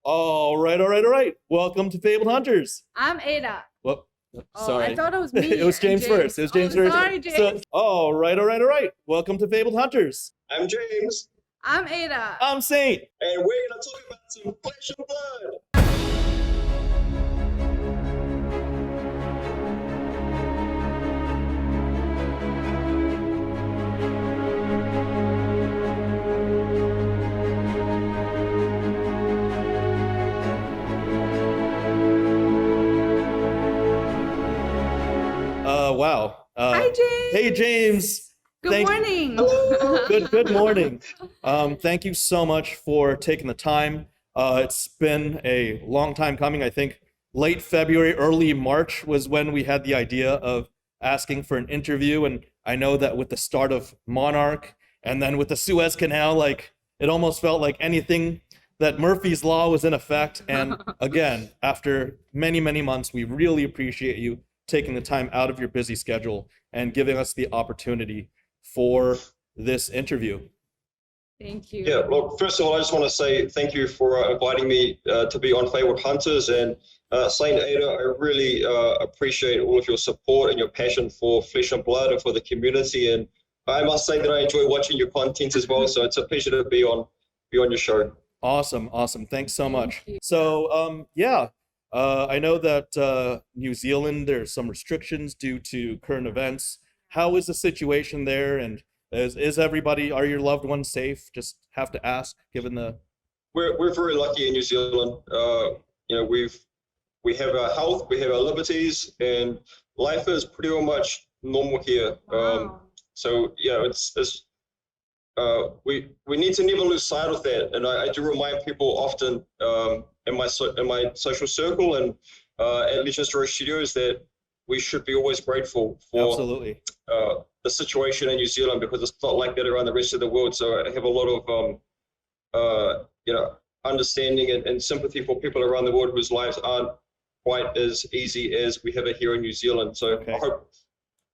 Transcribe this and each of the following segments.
All right, all right, all right. Welcome to FaBled Hunters. I'm Ada. Well, sorry. I thought it was me. It was James first. It was James first. Sorry, James. So, all right, all right, all right. Welcome to FaBled Hunters. I'm James. I'm Ada. I'm Saint. And we're going to talk about some flesh and blood. Wow. Hi, James. Hey, James. Good morning. Good morning. Thank you so much for taking the time. It's been a long time coming. I think late February, early March was when we had the idea of asking for an interview. And I know that with the start of Monarch and then with the Suez Canal, like it almost felt like anything that Murphy's Law was in effect. And again, after many, many months, we really appreciate you taking the time out of your busy schedule and giving us the opportunity for this interview. Thank you. Yeah, look, first of all, I just want to say thank you for inviting me to be on FaBled Hunters. And Saint Ada, I really appreciate all of your support and your passion for flesh and blood and for the community. And I must say that I enjoy watching your content as well. So it's a pleasure to be on your show. Awesome. Thanks so much. Thank you. So, I know that New Zealand, there's some restrictions due to current events. How is the situation there? And is everybody, are your loved ones safe? Just have to ask, given the... We're very lucky in New Zealand. We have our health, we have our liberties, and life is pretty much normal here. Wow. So yeah, we need to never lose sight of that. And I do remind people often in my social circle and at Legion Story Studios that we should be always grateful for Absolutely. The situation in New Zealand, because it's not like that around the rest of the world. So I have a lot of understanding and sympathy for people around the world whose lives aren't quite as easy as we have it here in New Zealand. So Okay. I hope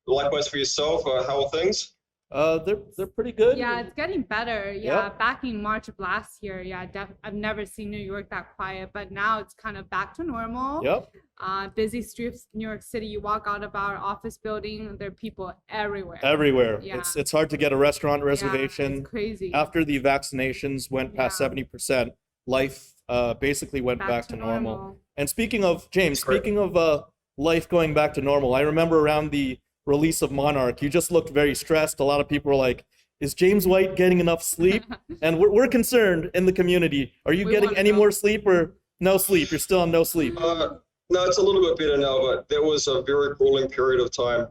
likewise for yourself. How are things? They're pretty good. Yeah, it's getting better. Yeah, Yep. back in March of last year, I've never seen New York that quiet, but now it's kind of back to normal. Yep. Busy streets, New York City. You walk out of our office building, there are people everywhere. Everywhere. Yeah. It's hard to get a restaurant Yeah, reservation. it's crazy. After the vaccinations went past Yeah. 70%, life basically went back to normal. And speaking of, James, That's great. speaking of life going back to normal, I remember around the release of Monarch, you just looked very stressed. A lot of people were like, is James White getting enough sleep? And we're concerned in the community. Are you We getting wanna any know. more sleep or no sleep? You're still on no sleep. No, it's a little bit better now, but that was a very grueling period of time.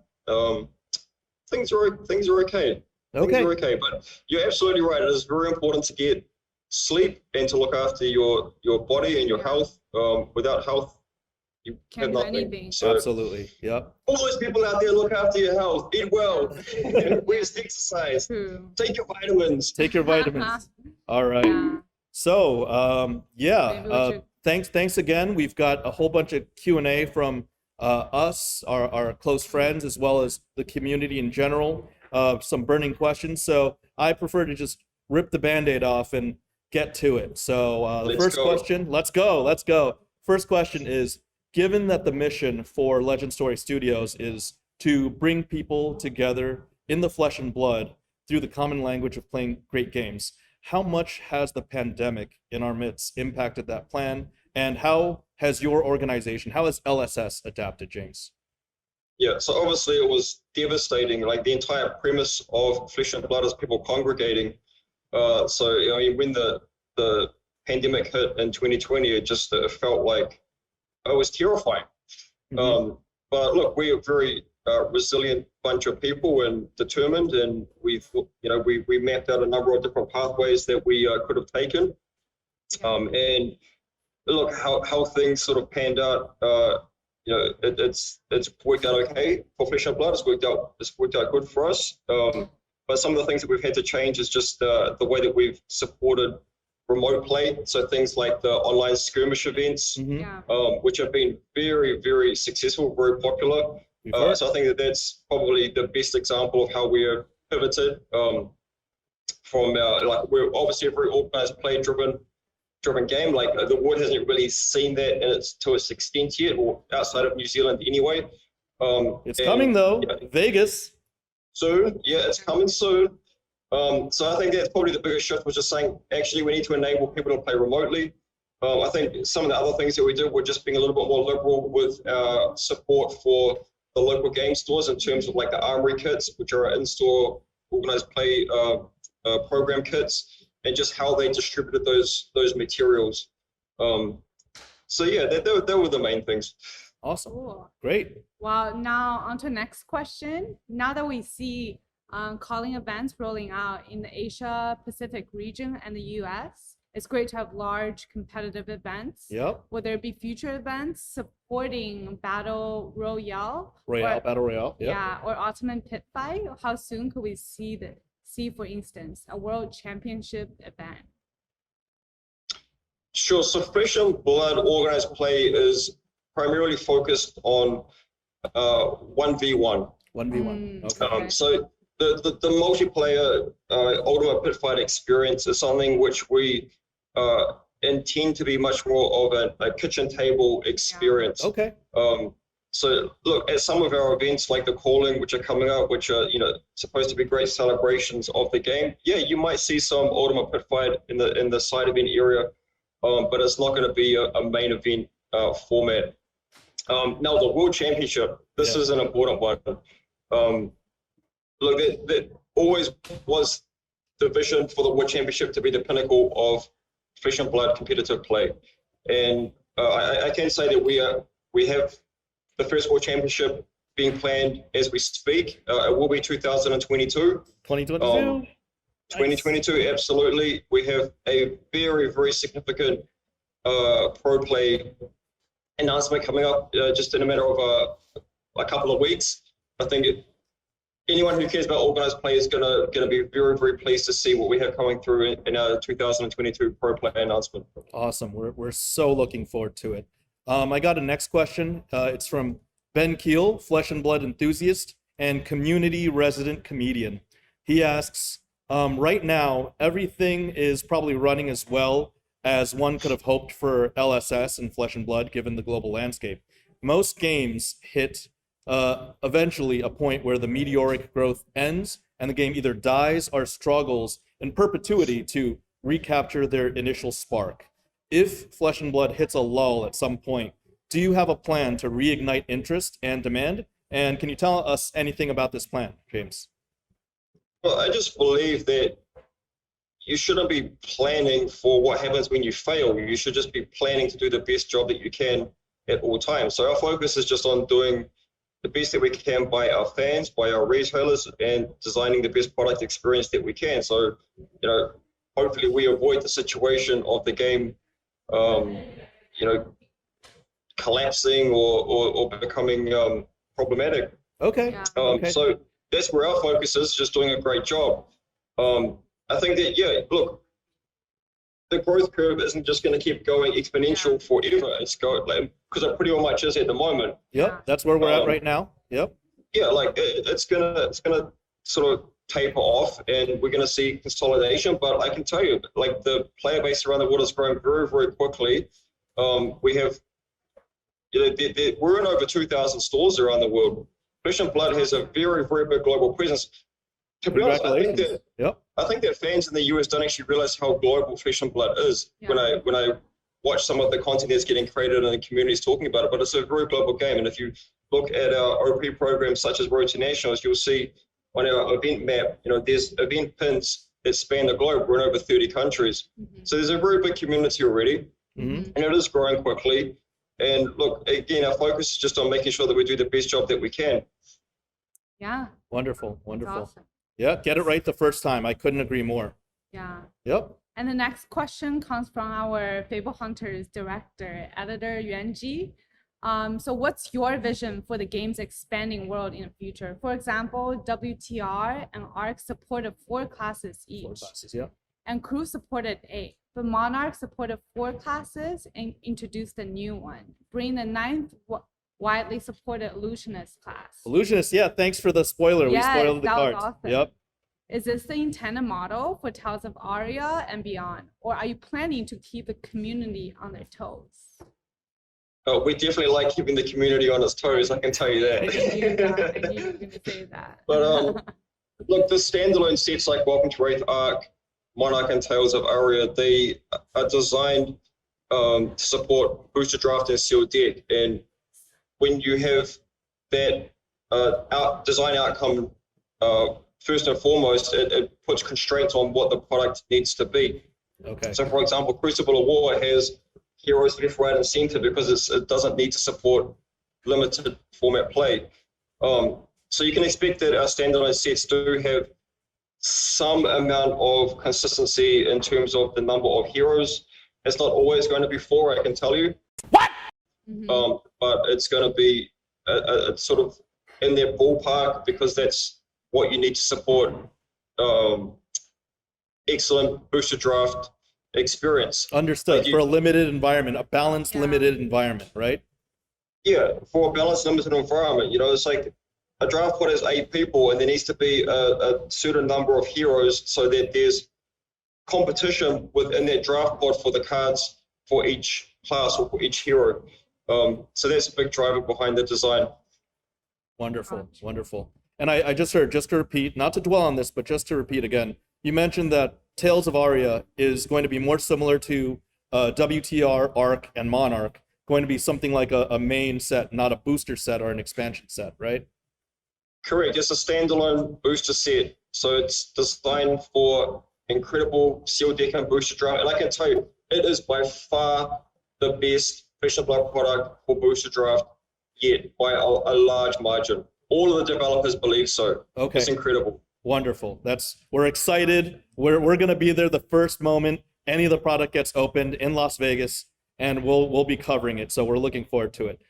Things are okay. Things Okay. are okay, but you're absolutely right. It is very important to get sleep and to look after your body and your Yeah. health. Without health, you Can't have do nothing. anything. So Absolutely. Yep. all those people out there, look after your health, eat well, where's exercise, True. take your vitamins. Take your vitamins. All right. Yeah. So, Maybe we should- thanks again. We've got a whole bunch of Q&A from us, our close friends, as well as the community in general. Some burning questions. So I prefer to just rip the Band-Aid off and get to it. So the Let's first go. question, let's go. First question is, given that the mission for Legend Story Studios is to bring people together in the flesh and blood through the common language of playing great games, how much has the pandemic in our midst impacted that plan? And how has your organization, how has LSS adapted, James? Yeah, so obviously it was devastating. Like the entire premise of Flesh and Blood is people congregating. When the pandemic hit in 2020, it just felt like it was terrifying. Mhm. But look, we are a very resilient bunch of people and determined, and we mapped out a number of different pathways that we could have taken. And look how things sort of panned out. It's worked out okay for Flesh and Blood. It's worked out good for us. But some of the things that we've had to change is just the way that we've supported remote play. So things like the online skirmish events, Mhm. Yeah. which have been very, very successful, very popular. We've heard. So I think that's probably the best example of how we have pivoted from we're obviously a very organized, play-driven driven game. Like the world hasn't really seen that to its extent yet, or outside of New Zealand anyway. It's coming though. Yeah, Vegas. soon. Yeah, it's coming soon. So I think that's probably the biggest shift, was just saying, actually, we need to enable people to play remotely. I think some of the other things that we did were just being a little bit more liberal with our support for the local game stores in terms of like the Armory kits, which are in-store organized play program kits, and just how they distributed those materials. So yeah, they were the main things. Awesome. Cool. Great. Well, now on to the next question. Now that we see calling events rolling out in the Asia Pacific region and the US, it's great to have large competitive events. Yep. Will there be future events supporting Battle Royale? Battle Royale. Yep. Yeah, or Ultimate Pit Fight? How soon could we see, for instance, a World Championship event? Sure. So flesh+blood organized play is primarily focused on 1v1. 1v1. Okay. Okay. So the multiplayer Ultimate Pit Fight experience is something which we intend to be much more of a kitchen table experience. Okay. So look, at some of our events like the Calling, which are coming up, which are supposed to be great celebrations of the game. Yeah, you might see some Ultimate Pit Fight in the side event area, but it's not going to be a main event format. Now the World Championship, this is an important one. Look, that always was the vision for the World Championship to be the pinnacle of flesh+blood competitive play, and I can say that we have the first World Championship being planned as we speak. It will be 2022. 2022. 2022, absolutely. We have a very, very significant pro play announcement coming up just in a matter of a couple of weeks. I think anyone who cares about organized play is gonna be very, very pleased to see what we have coming through in our 2022 pro play announcement. Awesome. We're so looking forward to it. I got a next question. It's from Ben Keel, flesh+blood enthusiast and community resident comedian. He asks, right now, everything is probably running as well as one could have hoped for LSS and flesh+blood given the global landscape. Most games hit eventually a point where the meteoric growth ends and the game either dies or struggles in perpetuity to recapture their initial spark. If flesh+blood hits a lull at some point, do you have a plan to reignite interest and demand? And can you tell us anything about this plan, James? Well, I just believe that you shouldn't be planning for what happens when you fail. You should just be planning to do the best job that you can at all times. So our focus is just on doing the best that we can by our fans, by our retailers, and designing the best product experience that we can. So, hopefully we avoid the situation of the game, collapsing or becoming problematic. Okay. Yeah. Okay. So that's where our focus is, just doing a great job. I think that, look, the growth curve isn't just going to keep going exponential forever. It's going, because it pretty much is at the moment. Yep, that's where we're at right now. Yep. Yeah, like it's gonna sort of taper off, and we're gonna see consolidation. But I can tell you, like, the player base around the world is growing very, very quickly. We have, we're in over 2,000 stores around the world. flesh+blood has a very, very big global presence. To be honest, I think that fans in the US don't actually realize how global flesh+blood is. Yeah. When I watch some of the content that's getting created and the communities talking about it, but it's a very global game. And if you look at our OP programs such as Road to Nationals, you'll see on our event map, there's event pins that span the globe. We're in over 30 countries. Mm-hmm. So there's a very big community already, Mm-hmm. and it is growing quickly. And look, again, our focus is just on making sure that we do the best job that we can. Yeah. Wonderful. That's Wonderful. awesome. Yeah, get it right the first time. I couldn't agree more. Yeah. Yep. And the next question comes from our Fable Hunters director, editor Yuan Ji. So what's your vision for the game's expanding world in the future? For example, WTR and ARC supported 4 classes each. 4 classes, yeah. And Crew supported 8. But Monarch supported 4 classes and introduced a new one, bring the 9th widely supported Illusionist class. Illusionist, yeah, thanks for the spoiler. Yes, We spoiled the that was cards. awesome. Yep. Is this the intended model for Tales of Aria and beyond? Or are you planning to keep the community on their toes? We definitely like keeping the community on its toes, I can tell you that. I knew you were going to say that. But look, the standalone sets like Welcome to Wraith Ark, Monarch, and Tales of Aria, they are designed to support booster draft and sealed deck. And when you have that design outcome, first and foremost, it puts constraints on what the product needs to be. Okay. So, for example, Crucible of War has heroes left, right, and center because it doesn't need to support limited format play. So you can expect that our standalone sets do have some amount of consistency in terms of the number of heroes. It's not always going to be 4, I can tell you. What? But it's going to be a sort of in their ballpark because that's what you need to support excellent booster draft experience. Understood. For a limited environment, a balanced limited environment, right? Yeah, for a balanced limited environment, it's like a draft pod has 8 people and there needs to be a certain number of heroes so that there's competition within that draft pod for the cards for each class or for each hero. So that's a big driver behind the design. Wonderful, wonderful. And I just heard, just to repeat, not to dwell on this, but just to repeat again, you mentioned that Tales of Aria is going to be more similar to WTR, Arc, and Monarch, going to be something like a main set, not a booster set or an expansion set, right? Correct. It's a standalone booster set. So it's designed for incredible sealed deck and booster draft. And I can tell you, it is by far the best flesh+blood product for booster draft yet by a large margin. All of the developers believe so. Okay. It's incredible. Wonderful. We're excited. We're going to be there the first moment any of the product gets opened in Las Vegas, and we'll be covering it. So we're looking forward to it.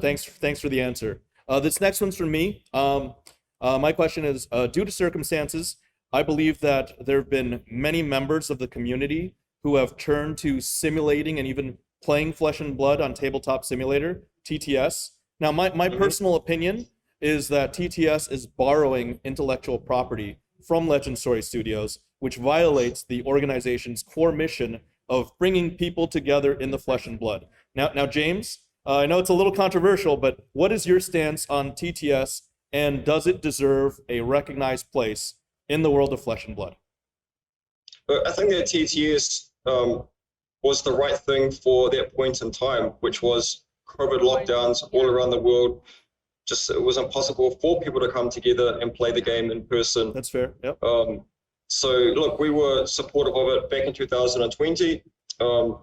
Thanks for the answer. This next one's from me. My question is, due to circumstances, I believe that there have been many members of the community who have turned to simulating and even playing Flesh and Blood on Tabletop Simulator, TTS. Now, my personal opinion is that TTS is borrowing intellectual property from Legend Story Studios, which violates the organization's core mission of bringing people together in the flesh and blood. Now, James, I know it's a little controversial, but what is your stance on TTS, and does it deserve a recognized place in the world of Flesh and Blood? I think that TTS was the right thing for that point in time, which was COVID lockdowns all around the world. Just it was impossible for people to come together and play the game in person. That's fair. Yep. So look, we were supportive of it back in 2020. I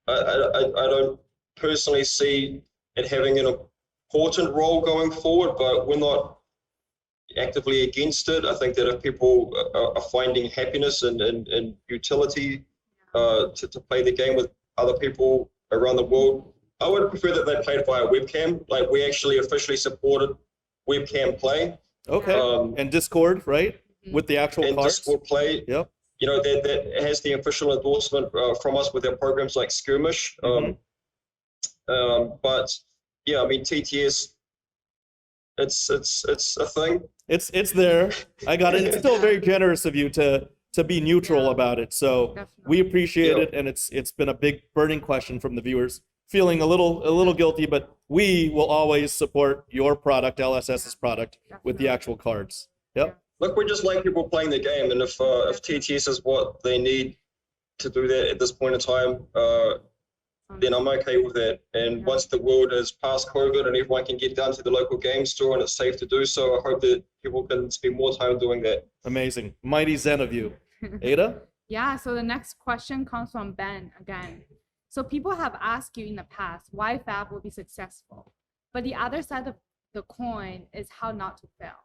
don't personally see it having an important role going forward, but we're not actively against it. I think that if people are finding happiness and utility to play the game with other people around the world, I would prefer that they played via webcam. Like, we actually officially supported webcam play. Okay. And Discord, right? With the actual and cards? Discord play. Yep. That has the official endorsement from us with our programs like Skirmish. But yeah, I mean, TTS, it's a thing. It's there. I got it. It's still very generous of you to be neutral about it. So Definitely. we appreciate it, and it's been a big burning question from the viewers, feeling a little guilty, but we will always support your product, LSS's product, with the actual cards. Yep. Look, we just like people playing the game, and if TTS is what they need to do that at this point in time, then I'm okay with that. And once the world is past COVID and everyone can get down to the local game store and it's safe to do so, I hope that people can spend more time doing that. Amazing. Mighty zen of you. Ada? Yeah, so the next question comes from Ben again. So people have asked you in the past why Fab will be successful, but the other side of the coin is how not to fail.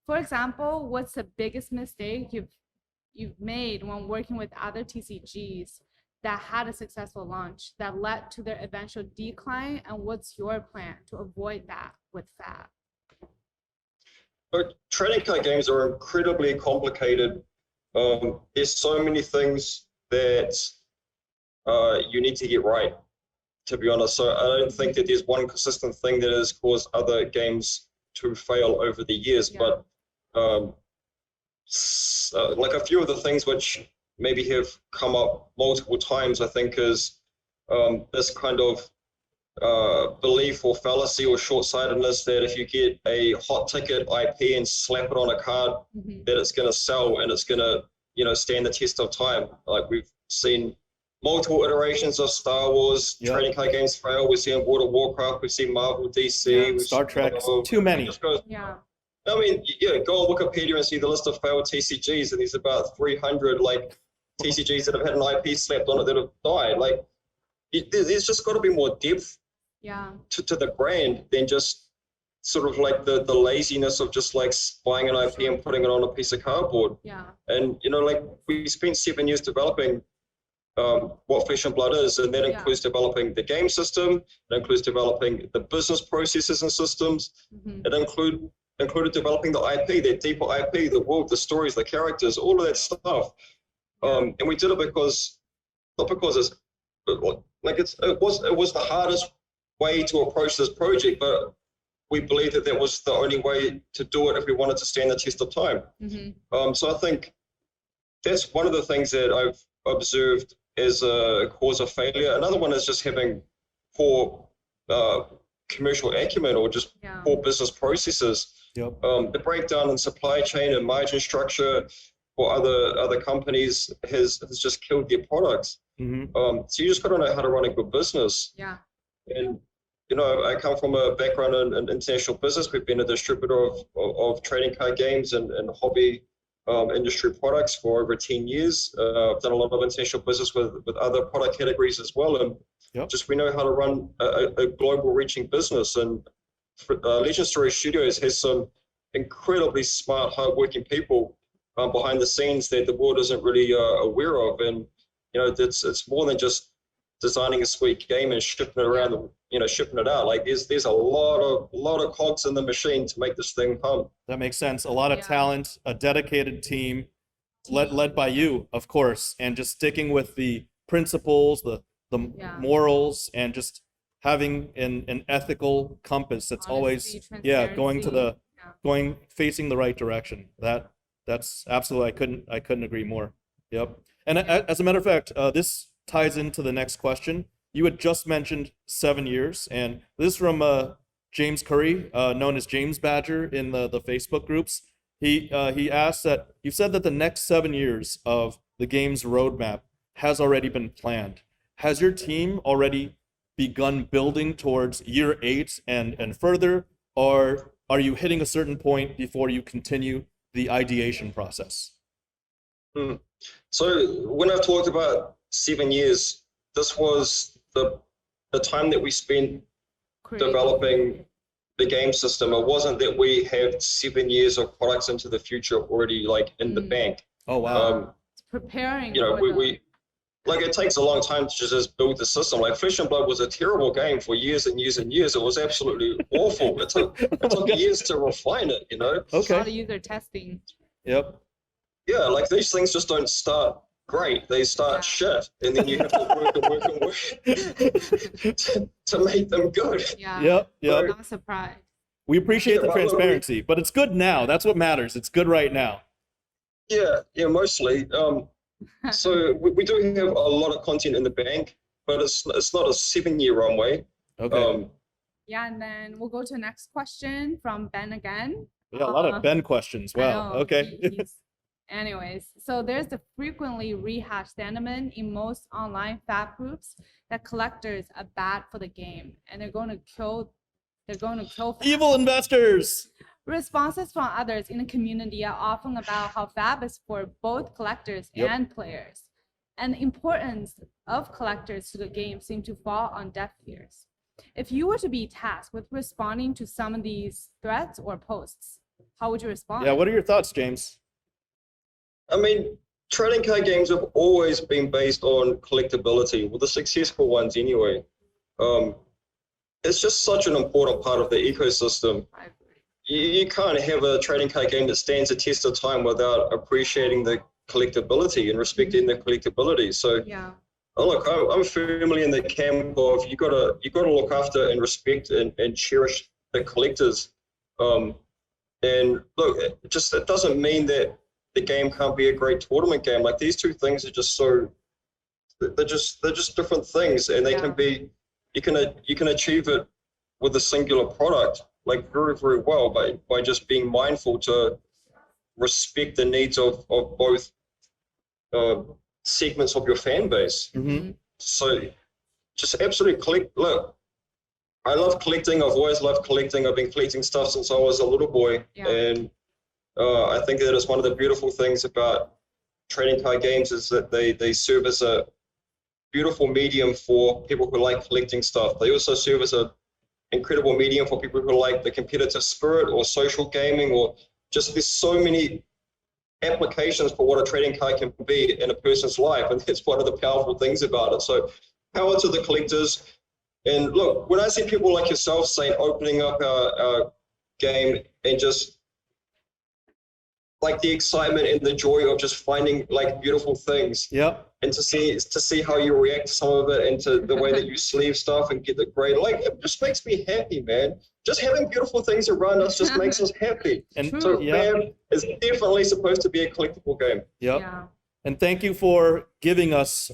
For example, what's the biggest mistake you've made when working with other TCGs that had a successful launch that led to their eventual decline, and what's your plan to avoid that with Fab? But trading card games are incredibly complicated. There's so many things that you need to get right, to be honest. So I don't think that there's one consistent thing that has caused other games to fail over the years. Yeah. But like a few of the things which maybe have come up multiple times, I think, is this kind of belief or fallacy or short-sightedness that if you get a hot ticket IP and slap it on a card, that it's going to sell and it's going to, you know, stand the test of time. Like we've seen multiple iterations of Star Wars trading card games fail. We've seen World of Warcraft. We've seen Marvel, DC. Star Trek. Too many. I mean, yeah, go on Wikipedia and see the list of failed TCGs, and there's about 300 like TCGs that have had an IP slapped on it that have died. Like, there's just got to be more depth to the brand than just sort of like the laziness of just like buying an IP and putting it on a piece of cardboard. And, you know, like we spent 7 years developing what Flesh and Blood is, and that includes developing the game system, it includes developing the business processes and systems, it included developing the IP, that deeper IP, the world, the stories, the characters, all of that stuff. And we did it because, not because it's, like it was the hardest way to approach this project, but we believed that was the only way to do it if we wanted to stand the test of time. So I think that's one of the things that I've observed as a cause of failure. Another one is just having poor commercial acumen or just poor business processes. The breakdown in supply chain and margin structure for other companies has just killed their products. So you just got to know how to run a good business. And you know, I come from a background in international business. We've been a distributor of trading card games and hobby industry products for over 10 years. I've done a lot of international business with other product categories as well, and just we know how to run a global reaching business. And Legend Story Studios has some incredibly smart, hardworking people behind the scenes that the world isn't really aware of. And you know, it's more than just designing a sweet game and shipping it around, you know, shipping it out. Like there's a lot of cogs in the machine to make this thing pump. That makes sense. A lot of talent, a dedicated team, led by you, of course, and just sticking with the principles, the morals, and just having an ethical compass that's always facing the right direction. That's absolutely, I couldn't agree more. And as a matter of fact, this ties into the next question. You had just mentioned 7 years, and this is from James Curry, known as James Badger in the Facebook groups. He asked that you said that the next 7 years of the game's roadmap has already been planned. Has your team already begun building towards year 8 and further, or are you hitting a certain point before you continue the ideation process? So when I've talked about 7 years, this was the time that we spent developing the game system. It wasn't that we have 7 years of products into the future already like in the bank. Oh wow! It's preparing. You know, we like it takes a long time to just build the system. Like Flesh and Blood was a terrible game for years and years and years. It was absolutely awful. It took years to refine it. You know. Okay. A lot of user testing. Yeah, like these things just don't start great. They start shit, and then you have to work and work and work to make them good. I'm not surprised. We appreciate the transparency, but it's good now. That's what matters. It's good right now. Yeah, mostly. So we do have a lot of content in the bank, but it's not a 7-year runway. Okay. And then we'll go to the next question from Ben again. A lot of Ben questions. Wow. Okay. Anyways, so there's the frequently rehashed sentiment in most online FAB groups that collectors are bad for the game and they're going to kill evil investors. Responses from others in the community are often about how FAB is for both collectors and players, and the importance of collectors to the game seem to fall on deaf ears. If you were to be tasked with responding to some of these threats or posts, how would you respond? What are your thoughts, James? I mean, trading card games have always been based on collectability, well, the successful ones anyway. It's just such an important part of the ecosystem. I agree. You can't have a trading card game that stands the test of time without appreciating the collectability and respecting the collectability. So, look, I'm firmly in the camp of you gotta look after and respect and cherish the collectors. And look, it doesn't mean that the game can't be a great tournament game. Like these two things are just so, they're just different things, and they can be, you can achieve it with a singular product like very, very well by just being mindful to respect the needs of both segments of your fan base. So just absolutely collect. Look, I love collecting. I've always loved collecting. I've been collecting stuff since I was a little boy, and I think that is one of the beautiful things about trading card games is that they serve as a beautiful medium for people who like collecting stuff. They also serve as an incredible medium for people who like the competitive spirit or social gaming, or just there's so many applications for what a trading card can be in a person's life, and that's one of the powerful things about it. So power to the collectors. And look, when I see people like yourself saying opening up a game and just like the excitement and the joy of just finding like beautiful things, and to see how you react to some of it, and to the way that you sleeve stuff and get the grade, like it just makes me happy, man. Just having beautiful things around us just makes us happy. And so FaBled is definitely supposed to be a collectible game. And thank you for giving us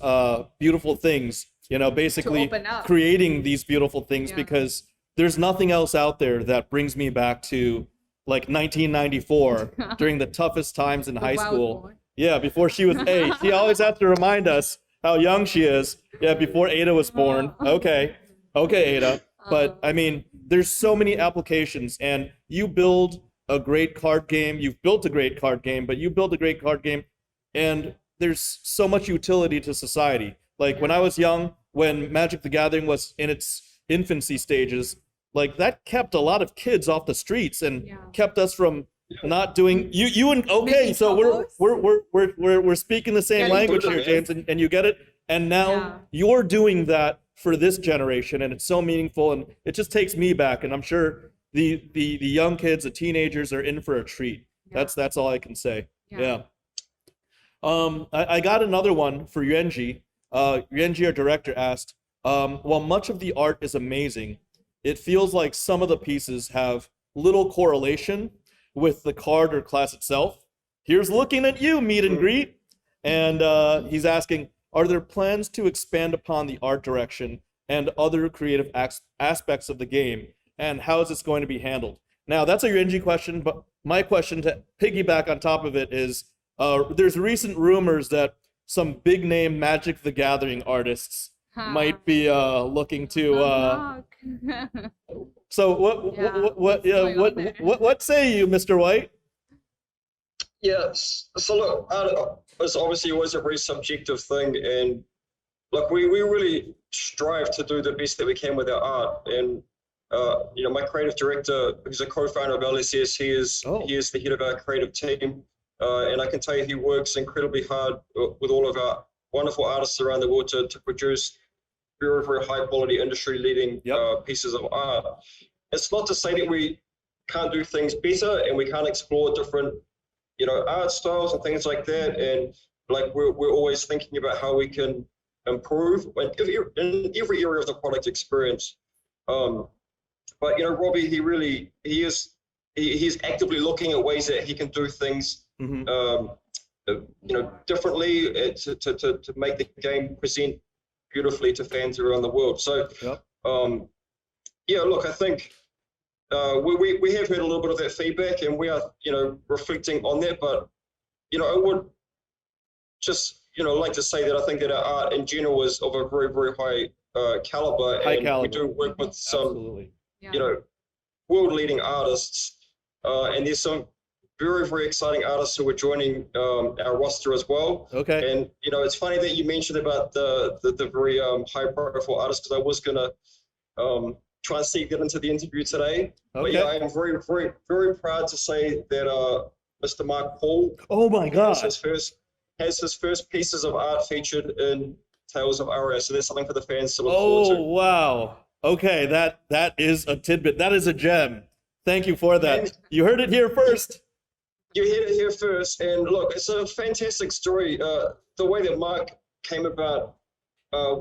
beautiful things, you know, basically creating these beautiful things, because there's nothing else out there that brings me back to like 1994 during the toughest times in high school. Before she was 8. She always has to remind us how young she is. Before Ada was born. Okay, Ada. But I mean, there's so many applications, and you build a great card game. You've built a great card game, but you build a great card game, and there's so much utility to society. Like when I was young, when Magic the Gathering was in its infancy stages, like that kept a lot of kids off the streets and kept us from not doing you and so we're speaking the same language here, James, and you get it. And now you're doing that for this generation, and it's so meaningful, and it just takes me back. And I'm sure the young kids, the teenagers, are in for a treat. That's all I can say. I got another one for Yuanji. Yuanji, our director, asked, while much of the art is amazing, it feels like some of the pieces have little correlation with the card or class itself. Here's looking at you, meet and greet. And he's asking, are there plans to expand upon the art direction and other creative aspects of the game? And how is this going to be handled? Now, that's a Yuanji question, but my question to piggyback on top of it is, there's recent rumors that some big name Magic the Gathering artists might be looking to so what say you, Mr. White? Yes, so look, it's obviously always a very subjective thing, and look, we really strive to do the best that we can with our art. And you know, my creative director, who's a co-founder of LSS, he is the head of our creative team, and I can tell you he works incredibly hard with all of our wonderful artists around the world to produce very, very high quality, industry leading pieces of art. It's not to say that we can't do things better and we can't explore different, you know, art styles and things like that. And like we're always thinking about how we can improve in every area of the product experience. But you know, Robbie, he's actively looking at ways that he can do things you know, differently to make the game present beautifully to fans around the world. So yeah, look, I think we have heard a little bit of that feedback, and we are, you know, reflecting on that. But you know, I would just, you know, like to say that I think that our art in general is of a very, very high caliber, and we do work with some you know, world leading artists, and there's some very, very exciting artists who are joining our roster as well. And you know, it's funny that you mentioned about the very high profile artists, because I was gonna try and sneak that into the interview today. But yeah, I am very, very, very proud to say that Mr. Mark Paul, has his first pieces of art featured in Tales of Aria. So there's something for the fans to look forward to. Oh wow! Okay, that is a tidbit. That is a gem. Thank you for that. And you heard it here first. You heard it here first, and look, it's a fantastic story. The way that Mark came about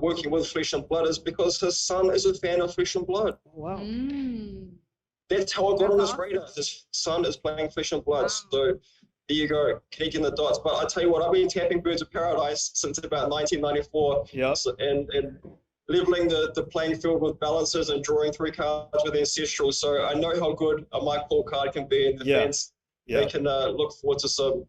working with Flesh and Blood is because his son is a fan of Flesh and Blood. Wow. That's how I got on his radar. His son is playing Flesh and Blood. So there you go, connecting the dots. But I tell you what, I've been tapping Birds of Paradise since about 1994. Yep. And leveling the playing field with balances and drawing 3 cards with Ancestral. So I know how good a my call card can be in defense. Yeah. They can look forward to some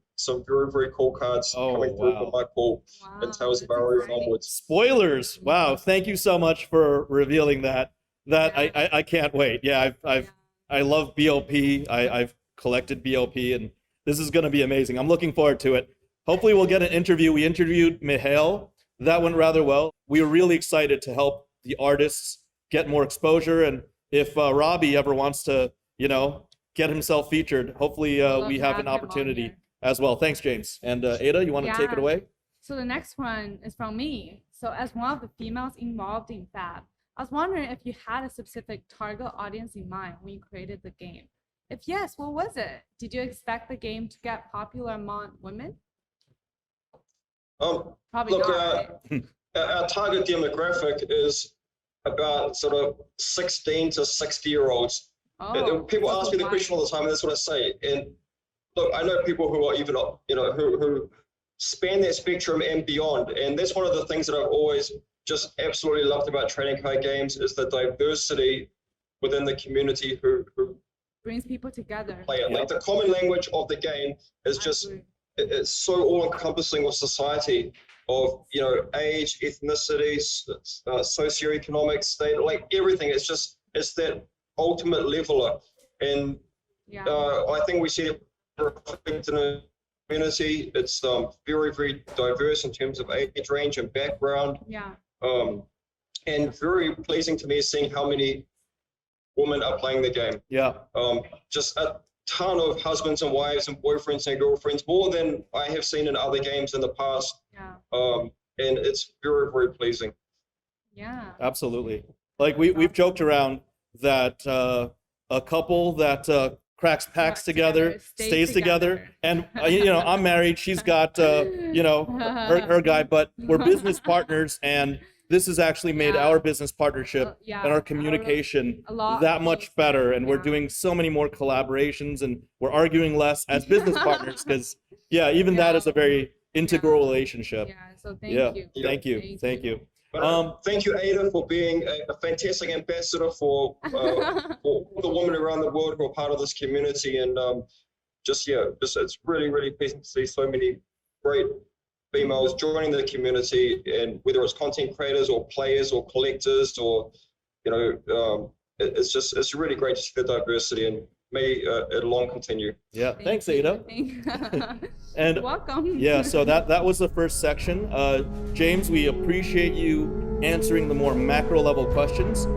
very, very cool cards coming through from my call and Tales of Aria onwards. Spoilers. Wow. Thank you so much for revealing that. I can't wait. Yeah, I love BLP. I've collected BLP, and this is going to be amazing. I'm looking forward to it. Hopefully we'll get an interview. We interviewed Mihail. That went rather well. We were really excited to help the artists get more exposure. And if Robbie ever wants to, get himself featured, hopefully we have an opportunity as well. Thanks, James. And Ada, you want to take it away? So the next one is from me. So as one of the females involved in Fab, I was wondering if you had a specific target audience in mind when you created the game. If yes, what was it? Did you expect the game to get popular among women? Probably look, not. Our target demographic is about sort of 16 to 60-year-olds. People ask me the question all the time, and that's what I say. And look, I know people who are even, who span that spectrum and beyond. And that's one of the things that I've always just absolutely loved about trading card games is the diversity within the community who brings people together. Play it. Like the common language of the game is just, it's so all-encompassing of society, of age, ethnicity, socioeconomic state, like everything. It's that ultimate leveler, and I think we see it reflected in the community. It's very, very diverse in terms of age range and background. And very pleasing to me seeing how many women are playing the game. Just a ton of husbands and wives and boyfriends and girlfriends, more than I have seen in other games in the past. And it's very, very pleasing. Absolutely. Like we've joked around that a couple that cracks packs together stays together. And I'm married. She's got her guy, but we're business partners, and this has actually made our business partnership and our communication that much better. And we're doing so many more collaborations, and we're arguing less as business partners because, even that is a very integral relationship. So thank you. Thank you. But, thank you, Ada, for being a fantastic ambassador for all the women around the world who are part of this community. And it's really, really pleasing to see so many great females joining the community, and whether it's content creators or players or collectors or it's really great to see the diversity, and may it long continue. Thanks, Ada. And you're welcome. So that was the first section. James, we appreciate you answering the more macro level questions.